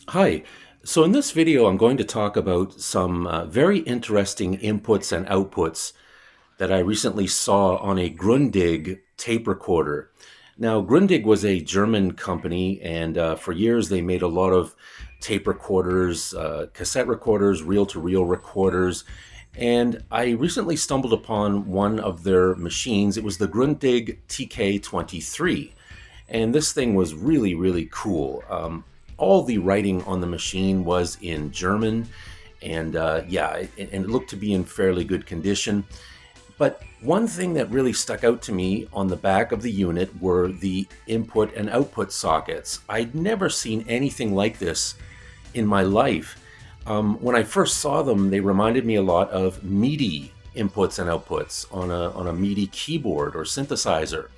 Hi. So in this video, I'm going to talk about some very interesting inputs and outputs that I recently saw on a Grundig tape recorder. Now, Grundig was a German company, and for years they made a lot of tape recorders, cassette recorders, reel-to-reel recorders. And I recently stumbled upon one of their machines. It was the Grundig TK23. And this thing was really, really cool. All the writing on the machine was in German, and and it looked to be in fairly good condition. But one thing that really stuck out to me on the back of the unit were the input and output sockets. I'd never seen anything like this in my life. When I first saw them, they reminded me a lot of MIDI inputs and outputs on a MIDI keyboard or synthesizer.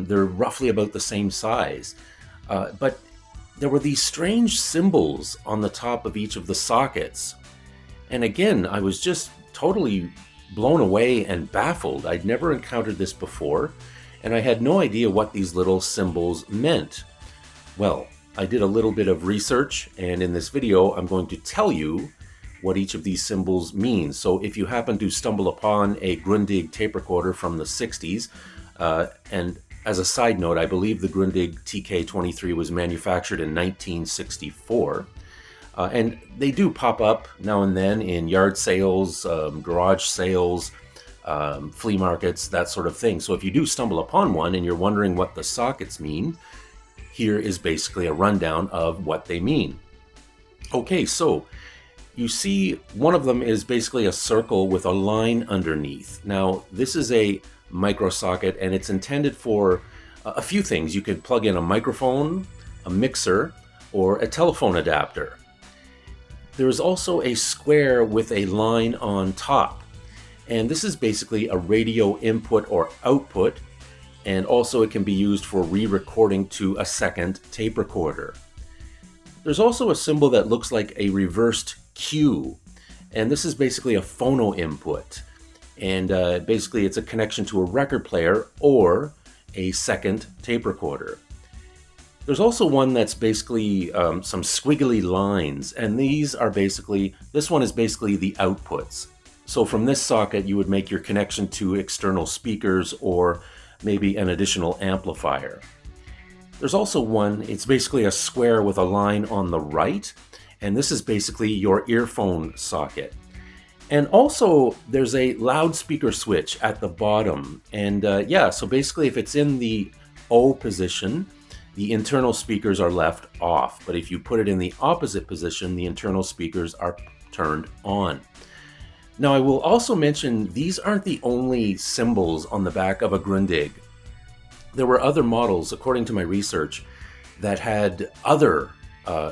They're roughly about the same size, but there were these strange symbols on the top of each of the sockets. And again, I was just totally blown away and baffled. I'd never encountered this before, and I had no idea what these little symbols meant. Well, I did a little bit of research, and in this video, I'm going to tell you what each of these symbols means. So if you happen to stumble upon a Grundig tape recorder from the 60s, and as a side note, I believe the Grundig TK23 was manufactured in 1964. And they do pop up now and then in yard sales, garage sales, flea markets, that sort of thing. So if you do stumble upon one and you're wondering what the sockets mean, here is basically a rundown of what they mean. Okay, so you see one of them is basically a circle with a line underneath. Now, this is a microsocket, and it's intended for a few things. You could plug in a microphone, a mixer, or a telephone adapter. There is also a square with a line on top, and this is basically a radio input or output, and also it can be used for re-recording to a second tape recorder. There's also a symbol that looks like a reversed Q, and this is basically a phono input. And basically it's a connection to a record player or a second tape recorder. There's also one that's basically some squiggly lines, and this one is basically the outputs. So from this socket you would make your connection to external speakers or maybe an additional amplifier. There's also one, it's basically a square with a line on the right, and this is basically your earphone socket. And also, there's a loudspeaker switch at the bottom. And so basically if it's in the O position, the internal speakers are left off. But if you put it in the opposite position, the internal speakers are turned on. Now, I will also mention these aren't the only symbols on the back of a Grundig. There were other models, according to my research, that had other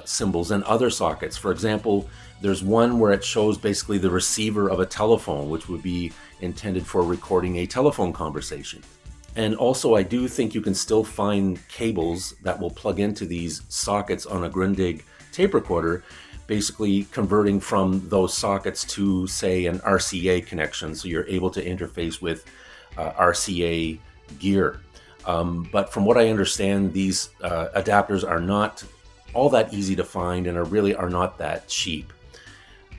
symbols and other sockets. For example, there's one where it shows basically the receiver of a telephone, which would be intended for recording a telephone conversation. And also, I do think you can still find cables that will plug into these sockets on a Grundig tape recorder, basically converting from those sockets to, say, an RCA connection, so you're able to interface with RCA gear. But from what I understand, these adapters are not all that easy to find and are not that cheap.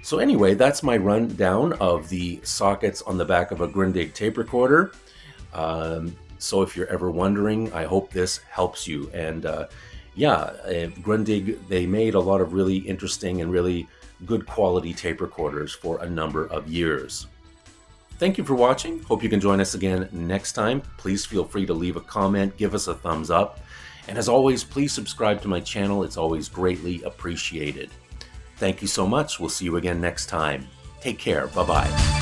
So anyway, that's my rundown of the sockets on the back of a Grundig tape recorder. So if you're ever wondering, I hope this helps you. And Grundig, they made a lot of really interesting and really good quality tape recorders for a number of years. Thank you for watching. Hope you can join us again next time. Please feel free to leave a comment, give us a thumbs up. And as always, please subscribe to my channel. It's always greatly appreciated. Thank you so much. We'll see you again next time. Take care. Bye-bye.